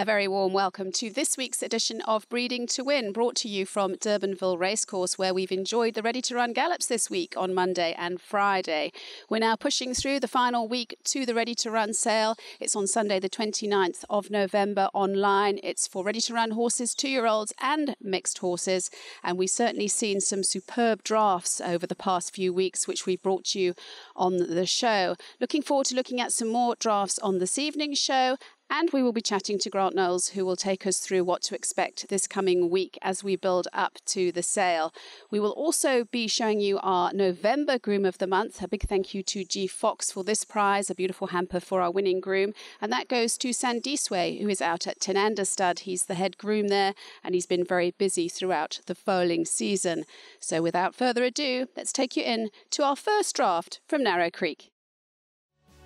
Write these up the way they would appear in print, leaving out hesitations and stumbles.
A very warm welcome to this week's edition of Breeding to Win, brought to you from Durbanville Racecourse, where we've enjoyed the ready-to-run gallops this week on Monday and Friday. We're now pushing through the final week to the ready-to-run sale. It's on Sunday the 29th of November online. It's for ready-to-run horses, 2-year-olds and mixed horses. And we've certainly seen some superb drafts over the past few weeks, which we've brought you on the show. Looking forward to looking at some more drafts on this evening's show. And we will be chatting to Grant Knowles, who will take us through what to expect this coming week as we build up to the sale. We will also be showing you our November Groom of the Month. A big thank you to G Fox for this prize, a beautiful hamper for our winning groom. And that goes to Sandiswe, who is out at Tenanda Stud. He's the head groom there, and he's been very busy throughout the foaling season. So without further ado, let's take you in to our first draft from Narrow Creek.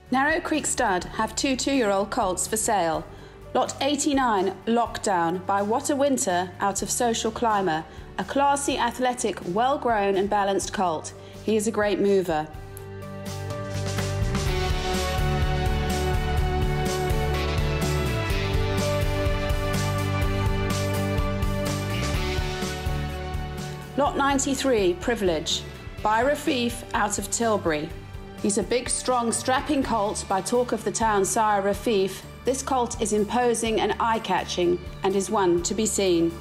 Narrow Creek Stud have 2 2-year-old colts for sale. Lot 89, Lockdown, by What a Winter, out of Social Climber. A classy, athletic, well-grown and balanced colt. He is a great mover. Lot 93, Privilege, by Rafif, out of Tilbury. He's a big, strong, strapping colt by talk of the town sire Rafif. This colt is imposing and eye-catching and is one to be seen.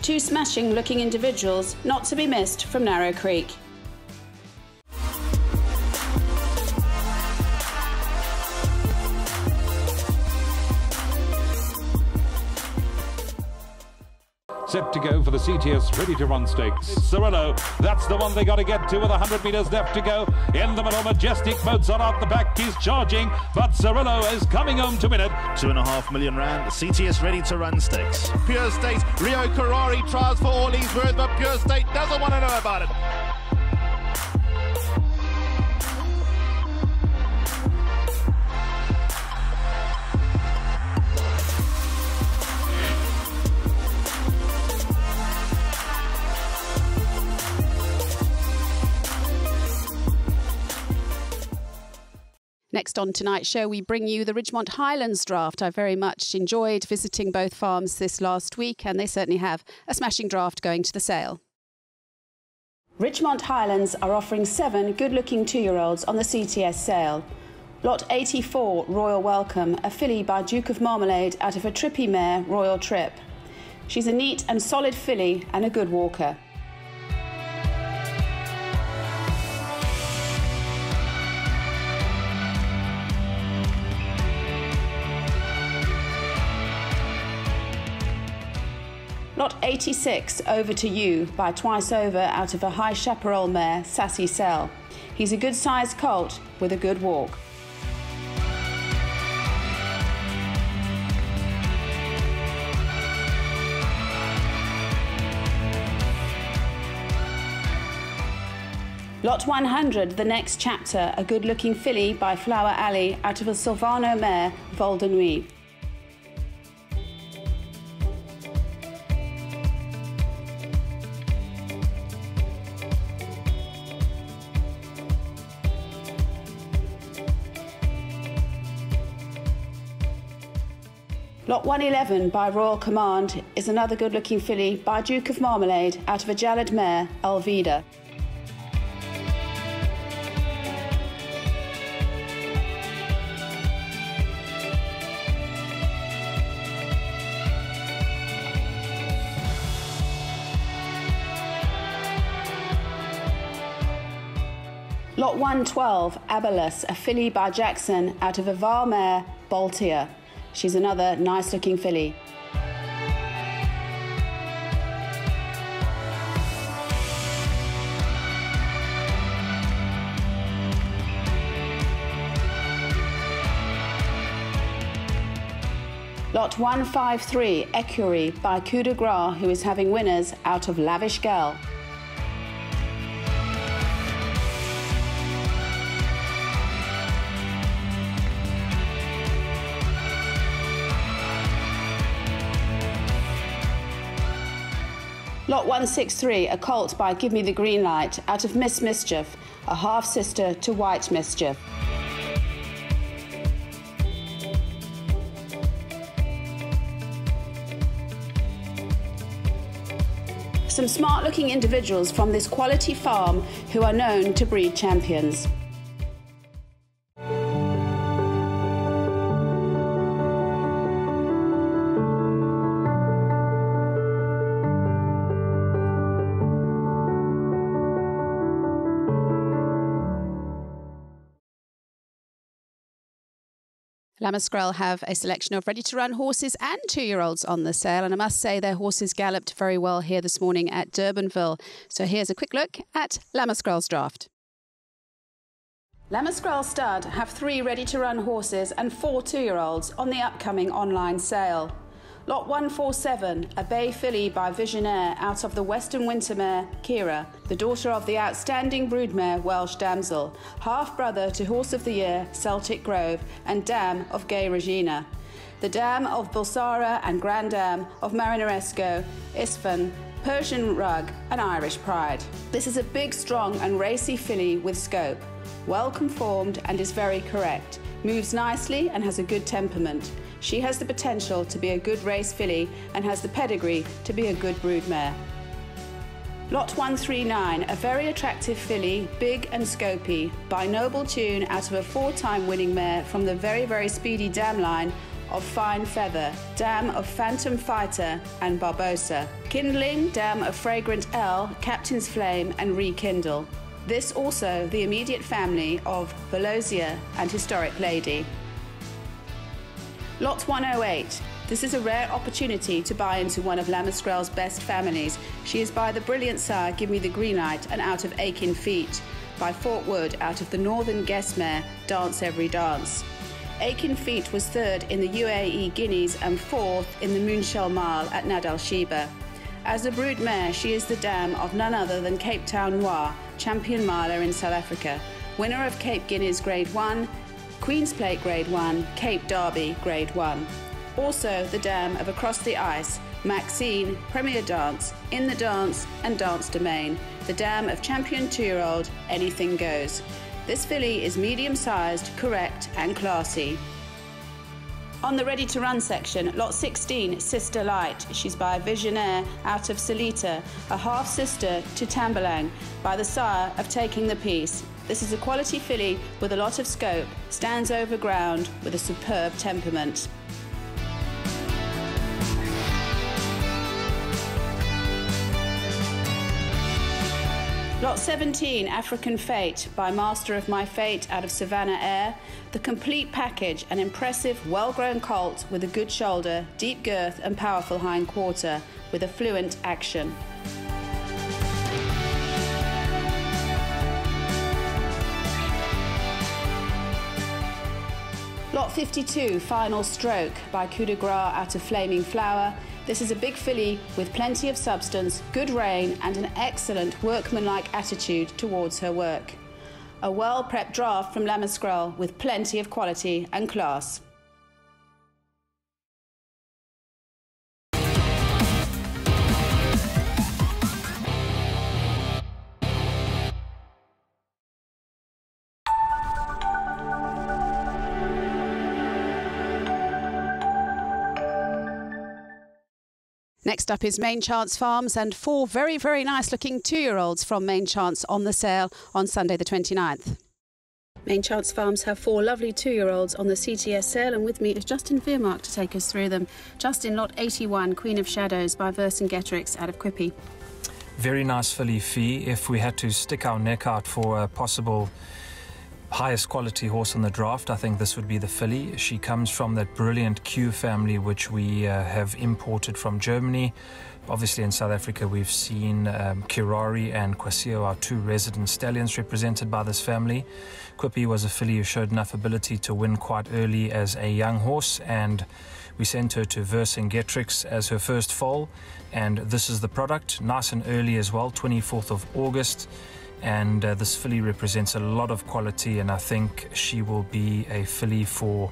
2 smashing-looking individuals not to be missed from Narrow Creek. Set to go for the CTS ready-to-run stakes. Cirillo, that's the one they got to get to with 100 metres left to go. In the middle, Majestic Mozart out the back. He's charging, but Cirillo is coming home to win it. £2.5 million, the CTS ready-to-run stakes. Pure State, Rio Karari tries for all he's worth, but Pure State doesn't want to know about it. Next on tonight's show, we bring you the Ridgemont Highlands draft. I very much enjoyed visiting both farms this last week, and they certainly have a smashing draft going to the sale. Ridgemont Highlands are offering 7 good-looking 2-year-olds on the CTS sale. Lot 84, Royal Welcome, a filly by Duke of Marmalade out of a trippy mare, Royal Trip. She's a neat and solid filly and a good walker. Lot 86, Over to You, by Twice Over out of a High Chaparral mare, Sassy Cell. He's a good-sized colt with a good walk. Lot 100, The Next Chapter, a good-looking filly by Flower Alley out of a Silvano mare, Vol de Nuit. Lot 111 by Royal Command is another good-looking filly by Duke of Marmalade out of a Jalad mare, Alvida. Lot 112, Abalus, a filly by Jackson out of a Var mare, Baltier. She's another nice-looking filly. Lot 153, Ecurie, by Coup de Gras, who is having winners out of Lavish Gal. Lot 163, a colt by Give Me the Green Light, out of Miss Mischief, a half-sister to White Mischief. Some smart-looking individuals from this quality farm who are known to breed champions. Lamaskrell have a selection of ready-to-run horses and 2-year-olds on the sale, and I must say their horses galloped very well here this morning at Durbanville. So here's a quick look at Lamaskrell's draft. Lamaskrell Stud have 3 ready-to-run horses and 4 2-year-olds on the upcoming online sale. Lot 147, a bay filly by Visionaire out of the Western Wintermare, Kira, the daughter of the outstanding broodmare Welsh Damsel, half-brother to Horse of the Year, Celtic Grove, and dam of Gay Regina. The dam of Bulsara and grand dam of Marineresco, Isfan, Persian Rug, and Irish Pride. This is a big, strong and racy filly with scope, well conformed and is very correct, moves nicely and has a good temperament. She has the potential to be a good race filly and has the pedigree to be a good broodmare. Lot 139, a very attractive filly, big and scopy, by Noble Tune out of a 4-time winning mare from the very speedy dam line of Fine Feather, dam of Phantom Fighter and Barbosa. Kindling, dam of Fragrant L, Captain's Flame and Rekindle. This also the immediate family of Velosia and Historic Lady. Lot 108. This is a rare opportunity to buy into one of Lamaskrell's best families. She is by the brilliant sire Give Me the Green Light and out of Aiken Feet, by Fort Wood out of the Northern Guest mare Dance Every Dance. Aiken Feet was 3rd in the UAE Guineas and 4th in the Moonshell Mile at Nadal Sheba. As a brood mare, she is the dam of none other than Cape Town Noir, champion miler in South Africa, winner of Cape Guineas Grade 1, Queen's Plate Grade 1, Cape Derby Grade 1. Also the dam of Across the Ice, Maxine, Premier Dance, In the Dance and Dance Domain, the dam of champion 2-year-old Anything Goes. This filly is medium-sized, correct and classy. On the ready-to-run section, Lot 16, Sister Light. She's by Visionaire out of Salita, a half-sister to Tambalang, by the sire of Taking the Peace. This is a quality filly with a lot of scope, stands over ground with a superb temperament. Lot 17, African Fate, by Master of My Fate out of Savannah Air. The complete package, an impressive, well-grown colt with a good shoulder, deep girth and powerful hind quarter, with a fluent action. Lot 52, Final Stroke, by Coup de Gras out of Flaming Flower. This is a big filly with plenty of substance, good rein and an excellent workmanlike attitude towards her work. A well-prepped draft from Lamaskrell with plenty of quality and class. Next up is Main Chance Farms and 4 very nice looking 2-year-olds from Main Chance on the sale on Sunday the 29th. Main Chance Farms have 4 lovely 2-year-olds on the CTS sale, and with me is Justin Veermark to take us through them. Justin, Lot 81, Queen of Shadows by Vercingetrix out of Quippy. Very nice filly fee. If we had to stick our neck out for a possible highest quality horse on the draft, I think this would be the filly. She comes from that brilliant Q family which we have imported from Germany. Obviously in South Africa we've seen Kirari and Quasio, our 2 resident stallions, represented by this family. Quippy was a filly who showed enough ability to win quite early as a young horse, and we sent her to Vercingetrix as her first foal, and this is the product, nice and early as well, 24th of August. And this filly represents a lot of quality, and I think she will be a filly for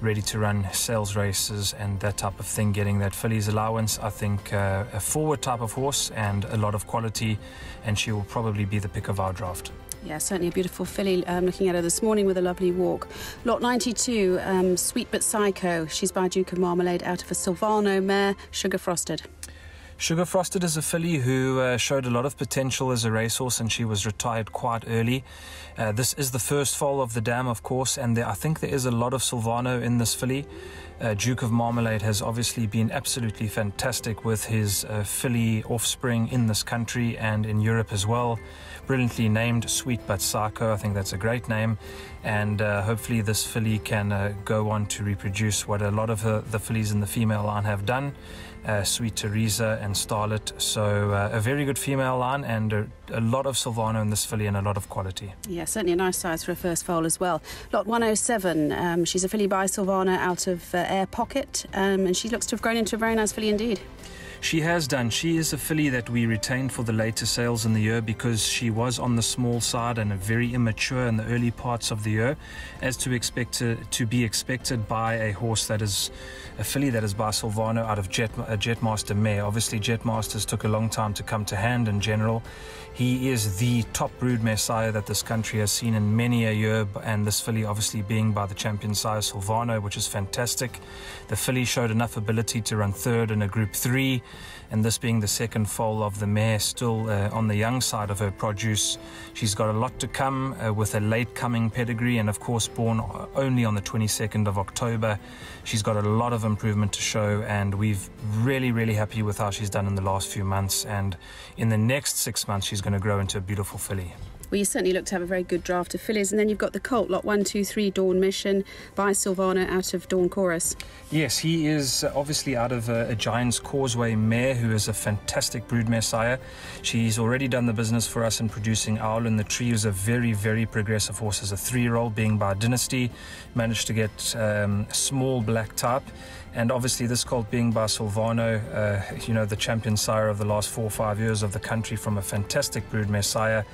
ready-to-run sales races and that type of thing, getting that filly's allowance. I think a forward type of horse and a lot of quality, and she will probably be the pick of our draft. Yeah, certainly a beautiful filly. Looking at her this morning with a lovely walk. Lot 92, Sweet But Psycho. She's by Duke of Marmalade out of a Silvano mare, Sugar Frosted. Sugar Frosted is a filly who showed a lot of potential as a racehorse, and she was retired quite early. This is the first foal of the dam, of course, and I think there is a lot of Silvano in this filly. Duke of Marmalade has obviously been absolutely fantastic with his filly offspring in this country and in Europe as well. Brilliantly named Sweet But Psycho, I think that's a great name, and hopefully this filly can go on to reproduce what a lot of the fillies in the female line have done. Sweet Teresa and Starlet, so a very good female line, and a lot of Silvano in this filly and a lot of quality. Yeah, certainly a nice size for a first foal as well. Lot 107, she's a filly by Silvano out of Air Pocket, and she looks to have grown into a very nice filly indeed. She has done. She is a filly that we retained for the later sales in the year because she was on the small side and very immature in the early parts of the year, as to be expected by a horse that is a filly that is by Silvano out of Jetmaster mare. Obviously, Jetmasters took a long time to come to hand in general. He is the top broodmare sire that this country has seen in many a year, and this filly obviously being by the champion sire Silvano, which is fantastic. The filly showed enough ability to run third in a Group 3, and this being the second foal of the mare, still on the young side of her produce. She's got a lot to come with a late coming pedigree, and of course born only on the 22nd of October. She's got a lot of improvement to show, and we've really happy with how she's done in the last few months, and in the next 6 months she's going to grow into a beautiful filly. Well, you certainly look to have a very good draft of fillies, and then you've got the colt, lot 123, Dawn Mission, by Silvano out of Dawn Chorus. Yes, he is obviously out of a Giant's Causeway mare, who is a fantastic broodmare sire. She's already done the business for us in producing Owl in the Tree, who's a very progressive horse as a 3-year-old, being by Dynasty, managed to get small black type. And obviously this colt being by Silvano, you know, the champion sire of the last 4 or 5 years of the country from a fantastic broodmare sire.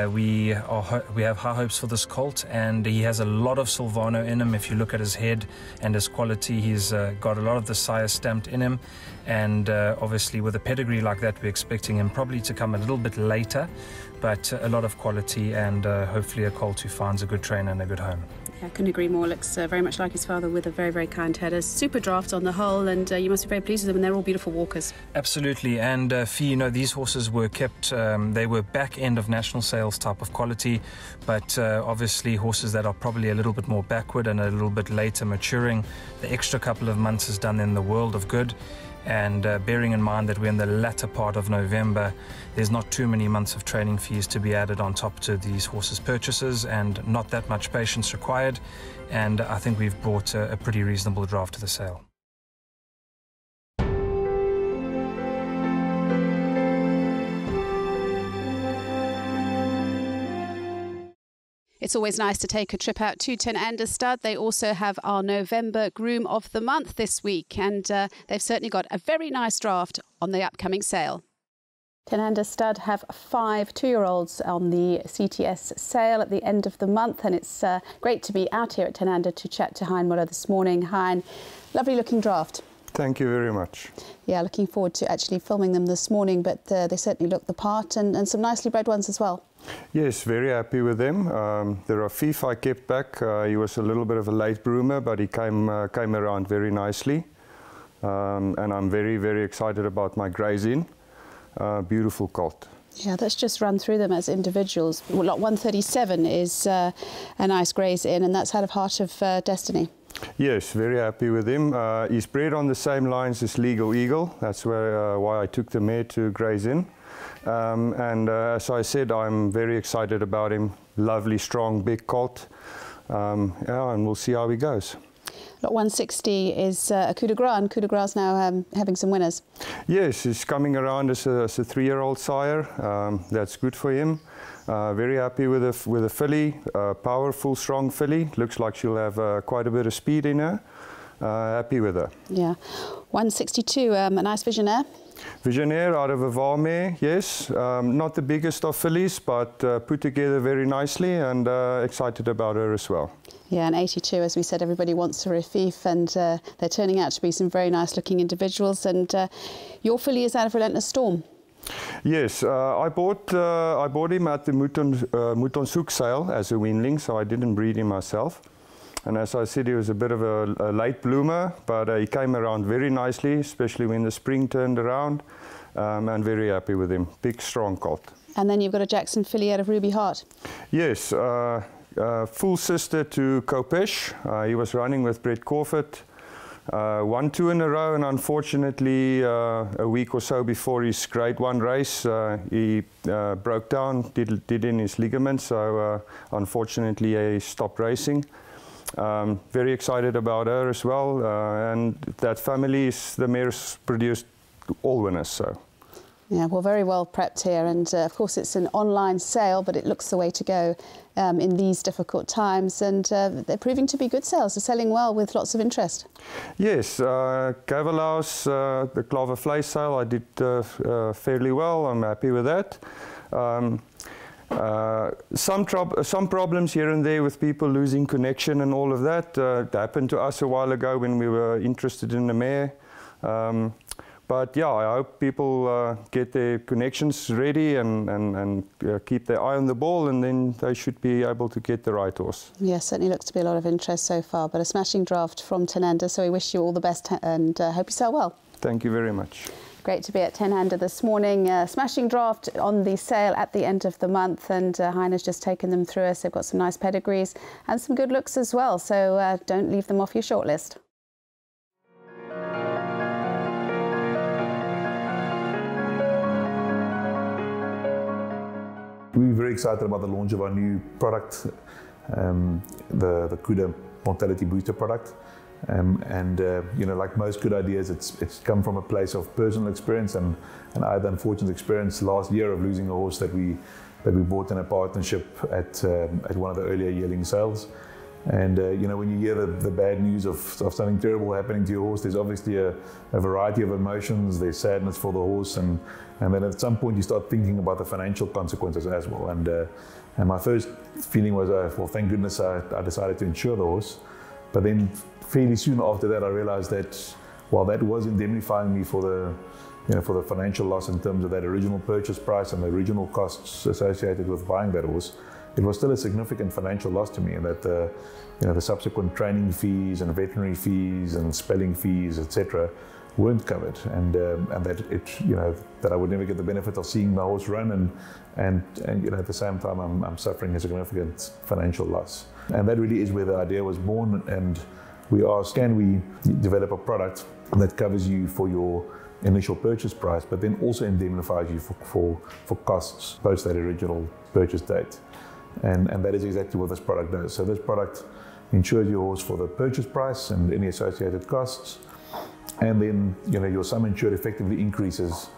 We have high hopes for this colt, and he has a lot of Silvano in him. If you look at his head and his quality, he's got a lot of the sire stamped in him, and obviously with a pedigree like that, we're expecting him probably to come a little bit later, but a lot of quality, and hopefully a colt who finds a good trainer and a good home. I couldn't agree more. Looks very much like his father, with a very kind header. Super draft on the whole, and you must be very pleased with them, and they're all beautiful walkers. Absolutely, and Fee, you know, these horses were kept, they were back end of national sales type of quality, but obviously horses that are probably a little bit more backward and a little bit later maturing. The extra couple of months has done them the world of good. And bearing in mind that we're in the latter part of November, there's not too many months of training fees to be added on top to these horses' purchases, and not that much patience required, and I think we've brought a pretty reasonable draft to the sale. It's always nice to take a trip out to Ten Ender Stud. They also have our November Groom of the Month this week, and they've certainly got a very nice draft on the upcoming sale. Ten Ender Stud have 5 2-year-olds on the CTS sale at the end of the month, and it's great to be out here at Ten Ender to chat to Hein Muller this morning. Hein, lovely looking draft. Thank you very much. Yeah, looking forward to actually filming them this morning, but they certainly look the part, and some nicely bred ones as well. Yes, very happy with them. There are Fief I kept back. He was a little bit of a late broomer, but he came around very nicely. And I'm very excited about my Grays In. Beautiful colt. Yeah, let's just run through them as individuals. Well, lot 137 is a nice Grays In, and that's out of Heart of Destiny. Yes, very happy with him. He's bred on the same lines as Legal Eagle. That's why I took the mare to Grays In. And as I said, I'm very excited about him. Lovely, strong, big colt. Yeah, and we'll see how he goes. Lot 160 is a Coup de Gras, and Coup de Gras now having some winners. Yes, he's coming around as a 3-year-old sire. That's good for him. Very happy with the filly. Powerful, strong filly. Looks like she'll have quite a bit of speed in her. Happy with her. Yeah. 162, a nice Visionaire. Visionaire out of a Valmare, yes. Not the biggest of fillies, but put together very nicely, and excited about her as well. Yeah, and 82, as we said, everybody wants a Rafif, and they're turning out to be some very nice looking individuals. And your filly is out of Relentless Storm. Yes, I bought him at the Mouton Souk sale as a weanling, so I didn't breed him myself. And as I said, he was a bit of a late bloomer, but he came around very nicely, especially when the spring turned around, and very happy with him. Big, strong colt. And then you've got a Jackson filly out of Ruby Heart. Yes, full sister to Kopesh. He was running with Brett Corford. Won 2 in a row, and unfortunately a week or so before his grade 1 race he broke down, did in his ligaments, so unfortunately he stopped racing. Very excited about her as well, and that family is, the mare's produced all winners. So. Yeah, well, very well prepped here, and of course it's an online sale, but it looks the way to go in these difficult times, and they're proving to be good sales. They're selling well with lots of interest. Yes, Gavelau's, the Clover Flay sale, I did fairly well. I'm happy with that. Some problems here and there with people losing connection and all of that. It happened to us a while ago when we were interested in the mare. But yeah, I hope people get their connections ready and keep their eye on the ball, and then they should be able to get the right horse. Yes, certainly looks to be a lot of interest so far, but a smashing draft from Tenanda, so we wish you all the best and hope you sell well. Thank you very much. Great to be at Tenanda this morning. Smashing draft on the sale at the end of the month, and Heine's just taken them through us. They've got some nice pedigrees and some good looks as well, so don't leave them off your shortlist. We're very excited about the launch of our new product, the Cuda Mortality Booster product. You know, like most good ideas, it's come from a place of personal experience, and I had the unfortunate experience last year of losing a horse that we bought in a partnership at one of the earlier yearling sales. And you know, when you hear the bad news of something terrible happening to your horse, there's obviously a variety of emotions. There's sadness for the horse, and then at some point you start thinking about the financial consequences as well. And my first feeling was, well, thank goodness I decided to insure the horse. But then fairly soon after that, I realized that while that was indemnifying me for the financial loss in terms of that original purchase price and the original costs associated with buying that horse, it was still a significant financial loss to me, and that the subsequent training fees and veterinary fees and spelling fees, etc., weren't covered, and that I would never get the benefit of seeing my horse run, and at the same time I'm suffering a significant financial loss. And that really is where the idea was born, and we asked, can we develop a product that covers you for your initial purchase price, but then also indemnifies you for costs post that original purchase date. And that is exactly what this product does. So this product insures your horse for the purchase price and any associated costs, and then your sum insured effectively increases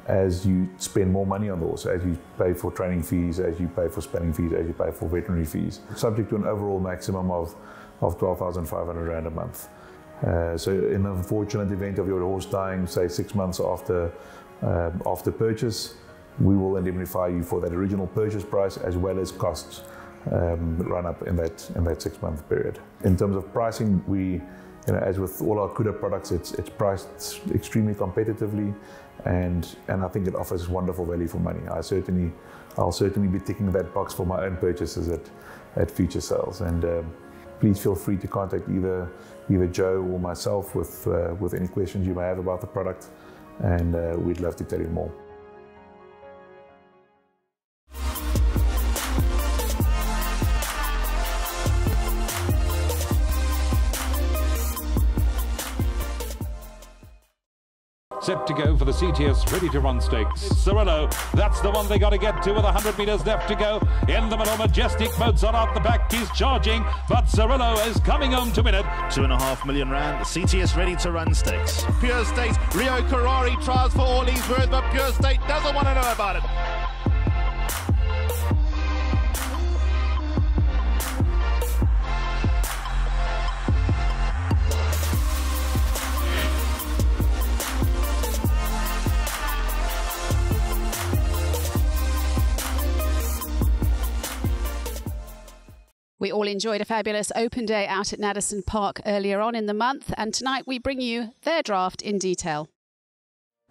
as you spend more money on the horse, as you pay for training fees, as you pay for spelling fees, as you pay for veterinary fees, subject to an overall maximum of 12,500 Rand a month. So in the unfortunate event of your horse dying, say 6 months after purchase, we will indemnify you for that original purchase price as well as costs run up in that 6-month period. In terms of pricing, we, as with all our Cuda products, it's priced extremely competitively, and I think it offers wonderful value for money. I'll certainly be ticking that box for my own purchases at future sales. And please feel free to contact either Joe or myself with any questions you may have about the product, and we'd love to tell you more. Set to go for the CTS Ready to Run Stakes. Cirillo, that's the one they got to get to with 100 metres left to go. In the middle, Majestic Mozart out the back, he's charging, but Cirillo is coming home to win it. 2.5 million Rand, the CTS Ready to Run Stakes. Pure State, Rio Karari tries for all he's worth, but Pure State doesn't want to know about it. We all enjoyed a fabulous open day out at Naddison Park earlier on in the month, and tonight we bring you their draft in detail.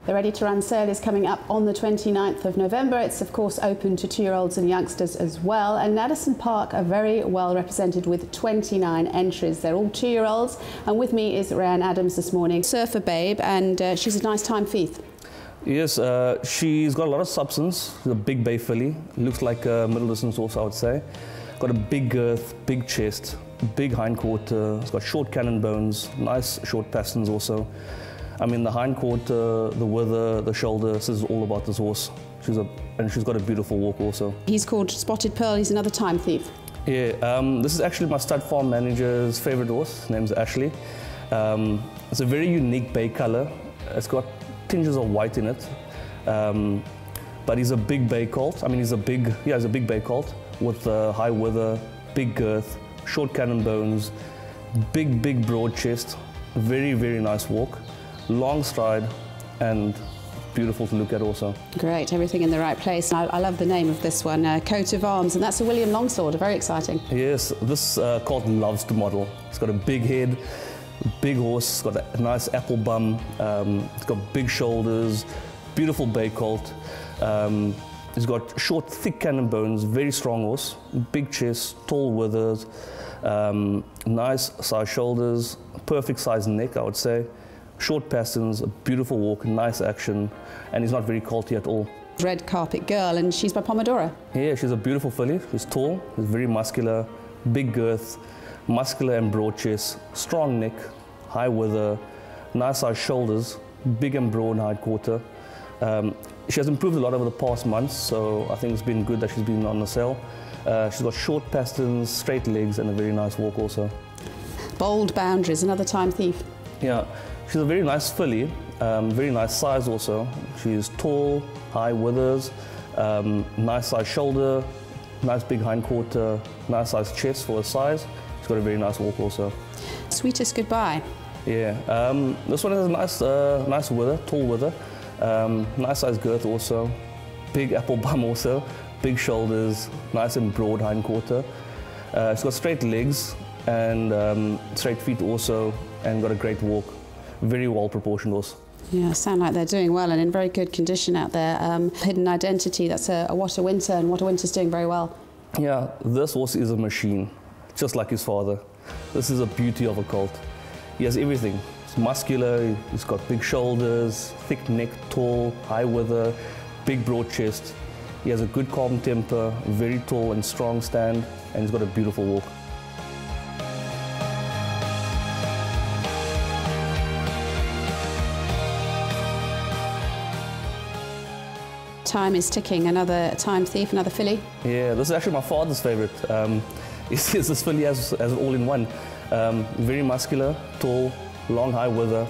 The Ready to Run sale is coming up on the 29th of November. It's of course open to 2-year-olds and youngsters as well. And Addison Park are very well represented with 29 entries. They're all 2-year-olds. And with me is Ryan Adams this morning, surfer babe, and she's a nice time thief. Yes, she's got a lot of substance. She's a big bay filly. Looks like a middle distance horse, I would say. Got a big girth, big chest, big hindquarter. It's got short cannon bones, nice short pasterns also. I mean, the hindquarter, the wither, the shoulder, this is all about this horse. And she's got a beautiful walk also. He's called Spotted Pearl. He's another time thief. Yeah, this is actually my stud farm manager's favorite horse. His name's Ashley. It's a very unique bay color. It's got tinges of white in it. But he's a big bay colt. I mean, he's a big bay colt with high wither, big girth, short cannon bones, big broad chest, very nice walk. Long stride and beautiful to look at also. Great, everything in the right place. I love the name of this one, Coat of Arms, and that's a William Longsword, very exciting. Yes, this colt loves to model. It's got a big head, big horse, it's got a nice apple bum, it's got big shoulders, beautiful bay colt. He's got short, thick cannon bones, very strong horse, big chest, tall withers, nice size shoulders, perfect size neck, I would say. Short pasterns, a beautiful walk, nice action, and he's not very colty at all. Red Carpet Girl, and she's by Pomodoro. Yeah, she's a beautiful filly. She's tall, she's very muscular, big girth, muscular and broad chest, strong neck, high wither, nice size shoulders, big and broad hindquarter. She has improved a lot over the past months, so I think it's been good that she's been on the sale. She's got short pasterns, straight legs, and a very nice walk also. Bold Boundaries, another time thief. Yeah. She's a very nice filly, very nice size also. She's tall, high withers, nice size shoulder, nice big hindquarter, nice size chest for her size. She's got a very nice walk also. Sweetest Goodbye. Yeah, this one has a nice wither, tall wither, nice size girth also, big apple bum also, big shoulders, nice and broad hindquarter. She's got straight legs and straight feet also, and got a great walk. Very well proportioned horse. Yeah, sound like they're doing well and in very good condition out there. Hidden Identity, that's a What a Winter, and What a Winter's doing very well. Yeah, this horse is a machine, just like his father. This is a beauty of a colt. He has everything. He's muscular, he's got big shoulders, thick neck, tall, high wither, big broad chest. He has a good calm temper, very tall and strong stand, and he's got a beautiful walk. Time is ticking. Another time thief, another filly. Yeah, this is actually my father's favorite. He says this filly as all-in-one. Very muscular, tall, long high wither.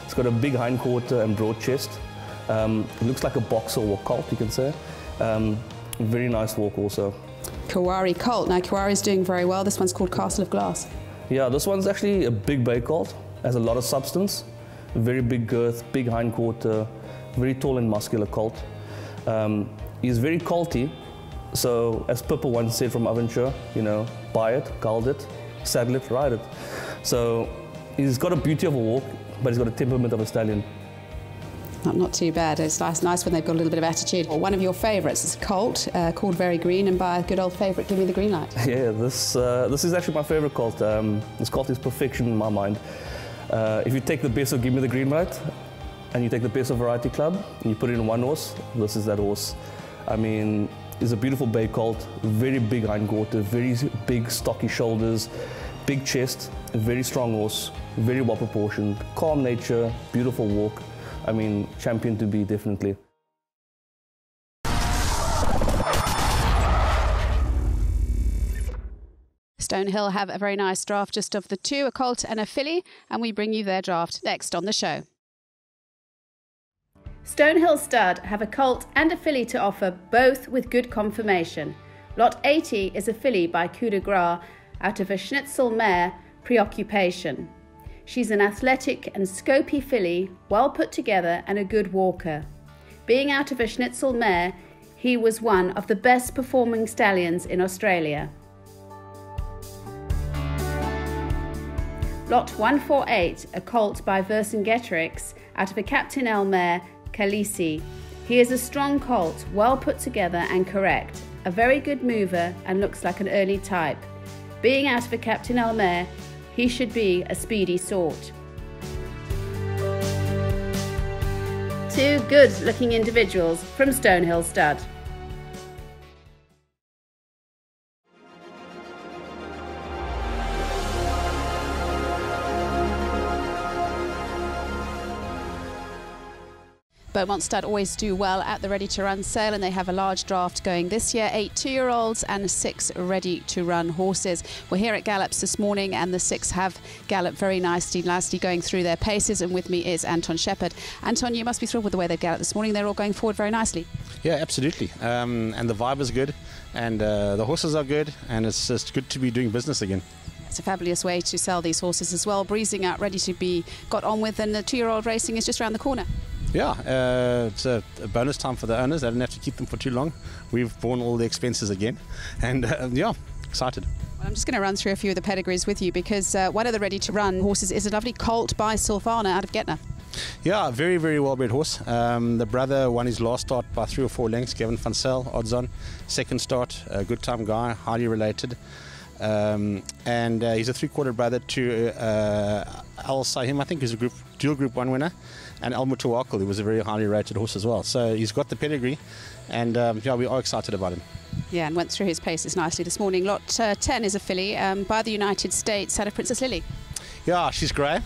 It's got a big hindquarter and broad chest. Looks like a boxer or a colt, you can say. Very nice walk also. Kawari Colt. Now Kawari's doing very well. This one's called Castle of Glass. Yeah, this one's actually a big bay colt. Has a lot of substance. Very big girth, big hindquarter, very tall and muscular colt. He's very colty, so as Pippa once said from Avonshire, you know, buy it, guard it, saddle it, ride it. So he's got a beauty of a walk, but he's got a temperament of a stallion. Not too bad. It's nice when they've got a little bit of attitude. Well, one of your favourites is a colt called Very Green, and by a good old favourite, Give Me the Green Light. Yeah, this is actually my favourite colt. This colt is perfection in my mind. If you take the best of Give Me the Green Light, and you take the best of Variety Club, and you put it in one horse, this is that horse. I mean, he's a beautiful bay colt, very big hindquarter, very big stocky shoulders, big chest, a very strong horse, very well proportioned, calm nature, beautiful walk. I mean, champion to be, definitely. Stonehill have a very nice draft just of the two, a colt and a filly, and we bring you their draft next on the show. Stonehill Stud have a colt and a filly to offer, both with good conformation. Lot 80 is a filly by Coup de Gras out of a Schnitzel mare, Preoccupation. She's an athletic and scopy filly, well put together and a good walker. Being out of a Schnitzel mare, he was one of the best performing stallions in Australia. Lot 148, a colt by Vercingetorix out of a Captain L mare, Khaleesi. He is a strong colt, well put together and correct, a very good mover and looks like an early type. Being out of a Captain El Mare, he should be a speedy sort. Two good-looking individuals from Stonehill Stud. Beaumont Stud always do well at the Ready to Run sale, and they have a large draft going this year, 8 2-year-olds and 6 ready to run horses. We're here at Gallops this morning and the 6 have galloped very nicely going through their paces, and with me is Anton Shepherd. Anton, you must be thrilled with the way they've galloped this morning. They're all going forward very nicely. Yeah, absolutely. And the vibe is good, and the horses are good, and it's just good to be doing business again. It's a fabulous way to sell these horses as well, breezing out, ready to be got on with, and the 2-year-old racing is just around the corner. Yeah, it's a bonus time for the owners. They don't have to keep them for too long. We've borne all the expenses again, and yeah, excited. Well, I'm just going to run through a few of the pedigrees with you, because one of the Ready to Run horses is a lovely colt by Silvana out of Getna. Yeah, very, very well-bred horse. The brother won his last start by 3 or 4 lengths, Gavin van Zyl, odds on. Second start, a good time guy, highly related. And he's a 3/4 brother to Al Sahim, I think he's a dual Group 1 winner, and Al Mutawakkil, who was a very highly rated horse as well. So he's got the pedigree, and yeah, we are excited about him. Yeah, and went through his paces nicely this morning. Lot 10 is a filly by the United States, out of Princess Lily. Yeah, she's grey.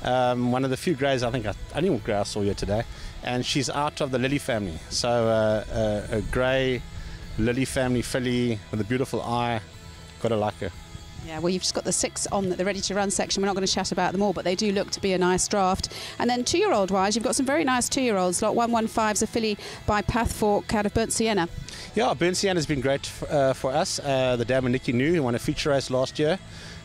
One of the few greys, I think, only one grey I saw here today, and she's out of the Lily family. So a grey Lily family filly with a beautiful eye. Gotta like her. Yeah, well, you've just got the 6 on the Ready to Run section. We're not going to chat about them all, but they do look to be a nice draft. And then 2-year-old wise, you've got some very nice 2-year-olds. Lot 115 is a filly by Pathfork out of Burnt Sienna. Yeah, Burnt Sienna has been great for us. The dam and Nikki New, who won a feature race last year.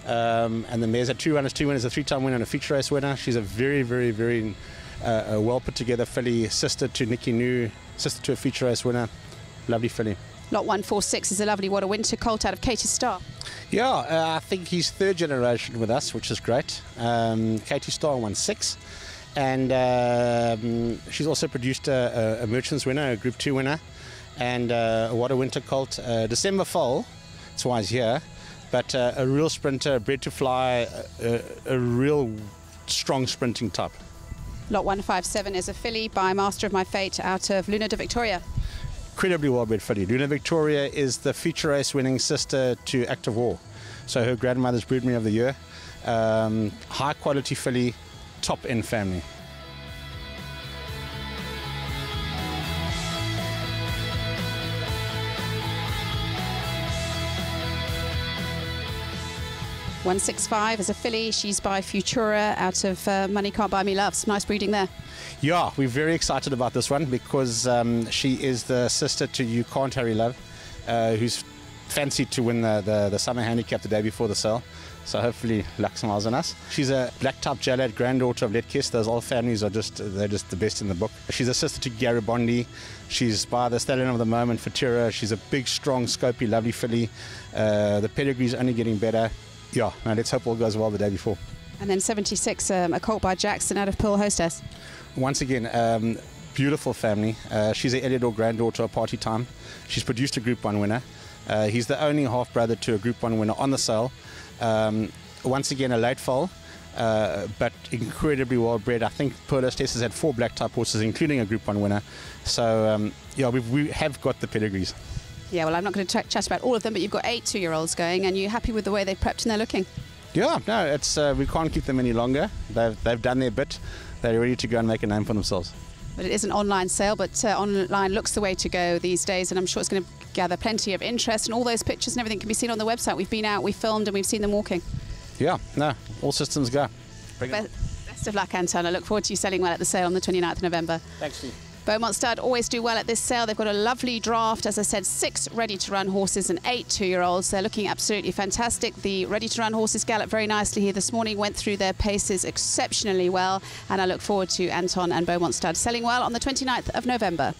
And the mare's had 2 runners, 2 winners, a 3-time winner and a feature race winner. She's a very, very, very well put together filly, sister to Nikki New, sister to a feature race winner. Lovely filly. Lot 146 is a lovely What a Winter colt out of Katie Starr. Yeah, I think he's 3rd generation with us, which is great. Katie Starr won 6, and she's also produced a Merchants winner, a Group 2 winner, and a What a Winter colt. December foal, that's why he's here, but a real sprinter, bred to fly, a real strong sprinting type. Lot 157 is a filly by Master of My Fate out of Luna de Victoria. Incredibly well-bred filly. Luna Victoria is the feature race winning sister to Active War, so her grandmother's Broodmare of the Year. High quality filly, top end family. .165 is a filly. She's by Futura out of Money Can't Buy Me Love. Some nice breeding there. Yeah, we're very excited about this one because she is the sister to You Can't Harry Love, who's fancied to win the summer handicap the day before the sale. So hopefully luck smiles on us. She's a black type Jalad, granddaughter of Letkiss. Those old families are they're just the best in the book. She's a sister to Garibaldi. She's by the stallion of the moment, Futura. She's a big, strong, scopy, lovely filly. The pedigree's only getting better. Yeah, no, let's hope all goes well the day before. And then 76, a colt by Jackson out of Pearl Hostess. Once again, beautiful family. She's an Eliodor granddaughter of Party Time. She's produced a Group 1 winner. He's the only half-brother to a Group 1 winner on the sale. Once again, a late foal, but incredibly well-bred. I think Pearl Hostess has had 4 black-type horses, including a Group 1 winner. So, yeah, we have got the pedigrees. Yeah, well, I'm not going to chat about all of them, but you've got 8 2-year-olds going, and you're happy with the way they've prepped and they're looking? Yeah, no, it's we can't keep them any longer. They've done their bit. They're ready to go and make a name for themselves. But it is an online sale, but online looks the way to go these days, and I'm sure it's going to gather plenty of interest, and all those pictures and everything can be seen on the website. We've been out, we've filmed, and we've seen them walking. Yeah, no, all systems go. Best of luck, Anton. I look forward to you selling well at the sale on the 29th of November. Thanks, Steve. Beaumont Stud always do well at this sale. They've got a lovely draft, as I said, 6 ready-to-run horses and 8 2-year-olds. They're looking absolutely fantastic. The ready-to-run horses galloped very nicely here this morning, went through their paces exceptionally well, and I look forward to Anton and Beaumont Stud selling well on the 29th of November.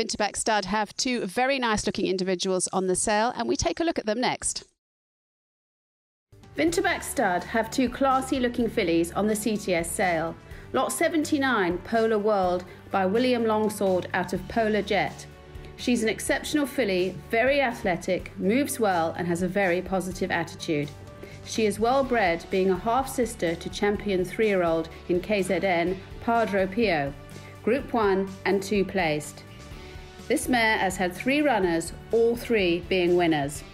Winterback Stud have two very nice looking individuals on the sale, and we take a look at them next. Winterback Stud have two classy looking fillies on the CTS sale. Lot 79, Polar World by William Longsword out of Polar Jet. She's an exceptional filly, very athletic, moves well and has a very positive attitude. She is well bred, being a half-sister to champion 3-year-old in KZN, Padre Pio, Group 1 and 2 placed. This mare has had 3 runners, all 3 being winners.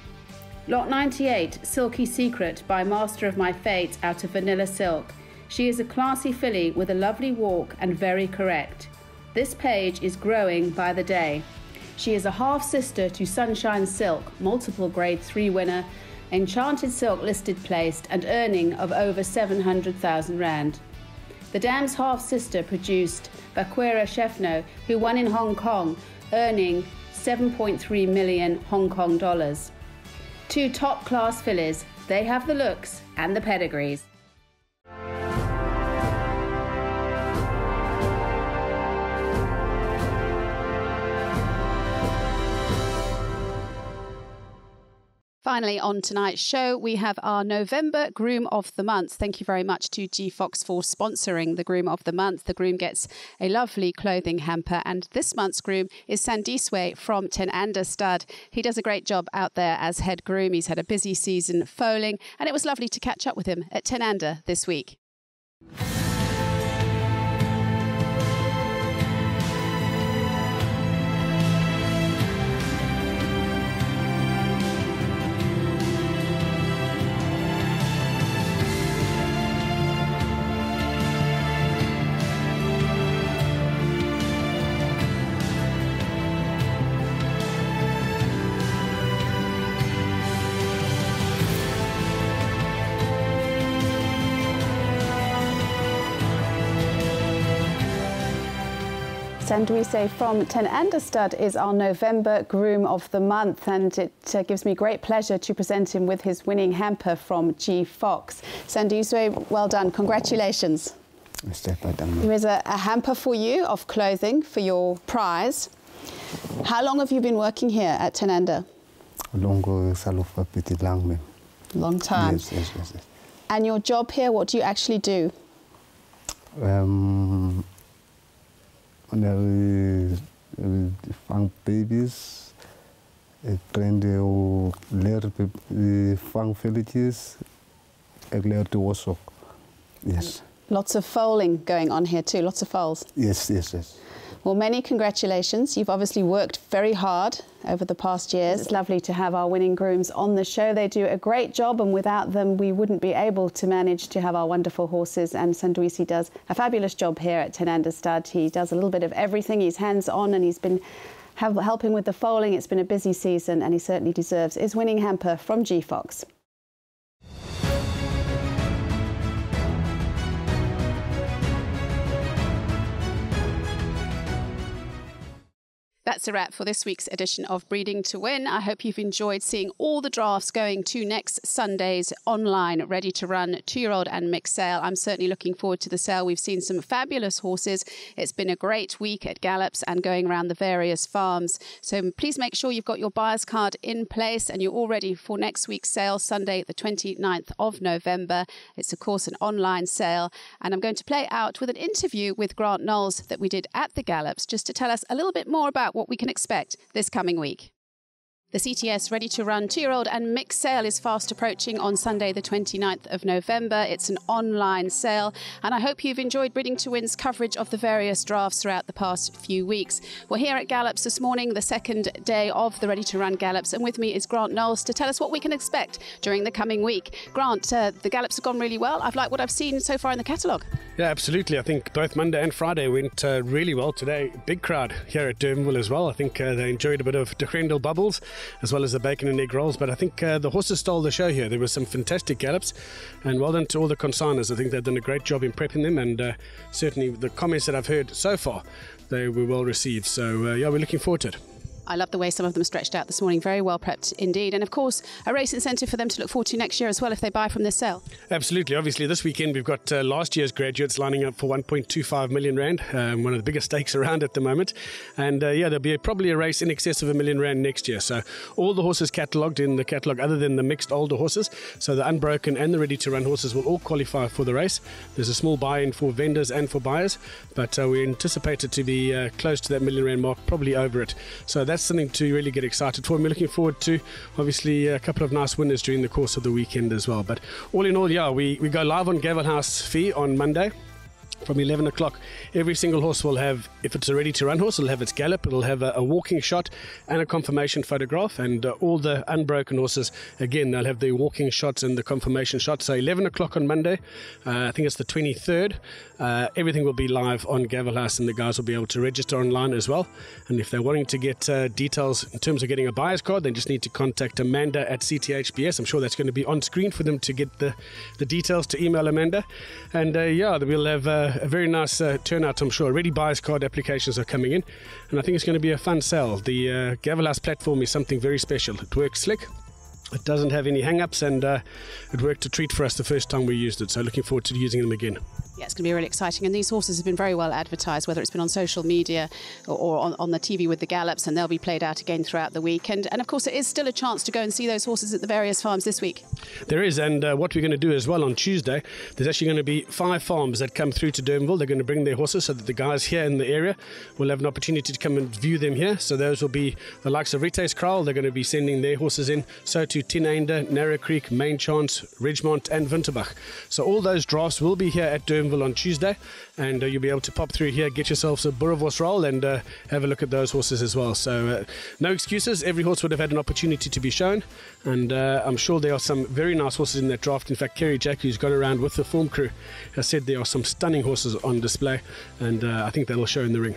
Lot 98, Silky Secret by Master of My Fate out of Vanilla Silk. She is a classy filly with a lovely walk and very correct. This page is growing by the day. She is a half-sister to Sunshine Silk, multiple Grade 3 winner, Enchanted Silk listed placed and earning of over 700,000 rand. The dam's half-sister produced Bakwera Shefno, who won in Hong Kong, earning 7.3 million Hong Kong dollars. 2 top-class fillies, they have the looks and the pedigrees. Finally, on tonight's show, we have our November Groom of the Month. Thank you very much to G Fox for sponsoring the Groom of the Month. The groom gets a lovely clothing hamper, and this month's groom is Sandiswe from Ten Ander Stud. He does a great job out there as head groom. He's had a busy season foaling, and it was lovely to catch up with him at Ten Ander this week. Sandiswe from Ten Ander Stud is our November Groom of the Month, and it gives me great pleasure to present him with his winning hamper from G Fox. Sandiswe, well done. Congratulations. There is a hamper for you of clothing for your prize. How long have you been working here at Ten Ander? Long time. Yes. And your job here, what do you actually do? Fang babies, train the fang villages, to also. Yes. Lots of foaling going on here too, lots of foals. Yes. Well, many congratulations. You've obviously worked very hard over the past years. It's lovely to have our winning grooms on the show. They do a great job, and without them, we wouldn't be able to manage to have our wonderful horses. And Sandiswe does a fabulous job here at Ten Ander Stud. He does a little bit of everything. He's hands-on, and he's been helping with the foaling. It's been a busy season, and he certainly deserves his winning hamper from G Fox. That's a wrap for this week's edition of Breeding to Win. I hope you've enjoyed seeing all the drafts going to next Sunday's online Ready to Run 2-year-old and mixed sale. I'm certainly looking forward to the sale. We've seen some fabulous horses. It's been a great week at Gallops and going around the various farms. So please make sure you've got your buyer's card in place and you're all ready for next week's sale, Sunday, the 29th of November. It's, of course, an online sale. And I'm going to play out with an interview with Grant Knowles that we did at the Gallops, just to tell us a little bit more about what we can expect this coming week. The CTS Ready to Run 2-year-old and mixed sale is fast approaching on Sunday the 29th of November. It's an online sale, and I hope you've enjoyed Breeding to Win's coverage of the various drafts throughout the past few weeks. We're here at Gallops this morning, the second day of the Ready to Run Gallops, and with me is Grant Knowles to tell us what we can expect during the coming week. Grant, the Gallops have gone really well. I've liked what I've seen so far in the catalogue. Yeah, absolutely. I think both Monday and Friday went really well today. Big crowd here at Durbanville as well. I think they enjoyed a bit of De Grendel bubbles as well as the bacon and egg rolls, but I think the horses stole the show here. There were some fantastic gallops, and well done to all the consigners. I think they've done a great job in prepping them, and certainly the comments that I've heard so far, they were well received. So yeah, we're looking forward to it. I love the way some of them stretched out this morning. Very well prepped indeed. And of course, a race incentive for them to look forward to next year as well if they buy from this sale. Absolutely. Obviously, this weekend we've got last year's graduates lining up for 1.25 million rand, one of the biggest stakes around at the moment. And there'll be probably a race in excess of R1 million next year. So all the horses catalogued in the catalogue other than the mixed older horses. So the unbroken and the ready-to-run horses will all qualify for the race. There's a small buy-in for vendors and for buyers, but we anticipate it to be close to that R1 million mark, probably over it. So that's something to really get excited for. And we're looking forward to, obviously, a couple of nice winners during the course of the weekend as well. But all in all, we go live on Gavel House Fee on Monday. From 11 o'clock, every single horse will have, if it's a ready-to-run horse, it'll have its gallop, it'll have a walking shot and a confirmation photograph, and all the unbroken horses, again, they'll have the walking shots and the confirmation shots. So 11 o'clock on Monday, I think it's the 23rd, everything will be live on Gavel House, and the guys will be able to register online as well. And if they're wanting to get details in terms of getting a buyer's card, they just need to contact Amanda at CTHBS. I'm sure that's going to be on screen for them to get the details, to email Amanda. And we'll have a very nice turnout, I'm sure. Already buyer's card applications are coming in, and I think it's going to be a fun sale. The Gavel House platform is something very special. It works slick. It doesn't have any hang-ups, and it worked a treat for us the first time we used it, so looking forward to using them again. Yeah, it's going to be really exciting. And these horses have been very well advertised, whether it's been on social media or on the TV with the gallops, and they'll be played out again throughout the week. And of course, it is still a chance to go and see those horses at the various farms this week. There is, and what we're going to do as well on Tuesday, there's actually going to be 5 farms that come through to Durbanville. They're going to bring their horses so that the guys here in the area will have an opportunity to come and view them here. So those will be the likes of Rite's Kraal. They're going to be sending their horses in. So to Tineinde, Narrow Creek, Main Chance, Ridgemont and Winterbach. So all those drafts will be here at Durbanville on Tuesday, and you'll be able to pop through here, get yourselves a Boerewors roll, and have a look at those horses as well. So no excuses. Every horse would have had an opportunity to be shown, and I'm sure there are some very nice horses in that draft. In fact, Kerry Jack, who's gone around with the form crew, has said there are some stunning horses on display, and I think that'll show in the ring.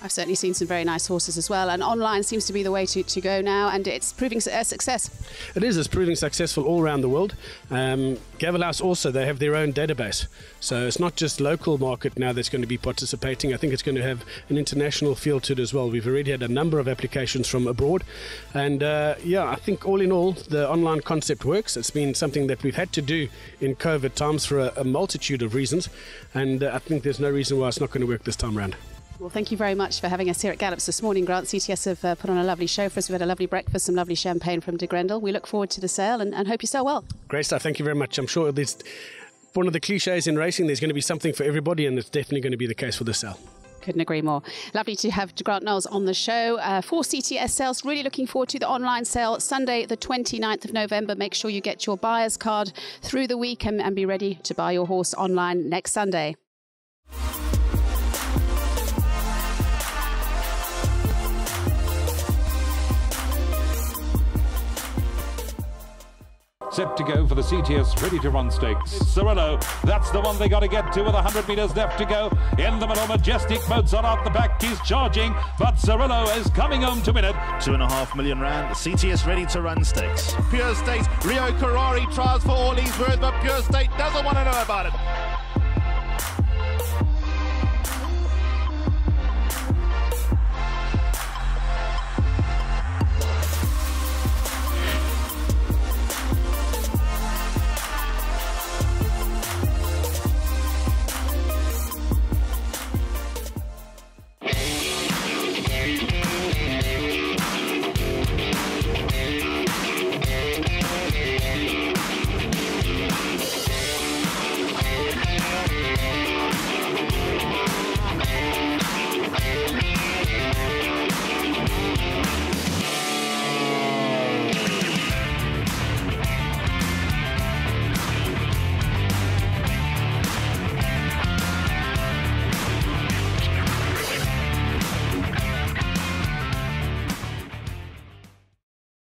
I've certainly seen some very nice horses as well, and online seems to be the way to go now, and it's proving a success. It is. It's proving successful all around the world. Gavel House also, they have their own database, so it's not just local market now that's going to be participating. I think it's going to have an international feel to it as well. We've already had a number of applications from abroad, and I think all in all the online concept works. It's been something that we've had to do in COVID times for a multitude of reasons, and I think there's no reason why it's not going to work this time around. Well, thank you very much for having us here at Gallops this morning, Grant. CTS have put on a lovely show for us. We've had a lovely breakfast, some lovely champagne from De Grendel. We look forward to the sale and hope you sell well. Great stuff. Thank you very much. I'm sure there's one of the cliches in racing. There's going to be something for everybody, and it's definitely going to be the case for the sale. Couldn't agree more. Lovely to have Grant Knowles on the show. For CTS sales, really looking forward to the online sale Sunday, the 29th of November. Make sure you get your buyer's card through the week and be ready to buy your horse online next Sunday. Set to go for the CTS ready-to-run stakes. Cirillo, that's the one they got to get to with 100 metres left to go. In the middle, Majestic Mozart out the back. He's charging, but Cirillo is coming home to win it. 2.5 million rand, the CTS ready-to-run stakes. Pure State, Rio Karari tries for all he's worth, but Pure State doesn't want to know about it.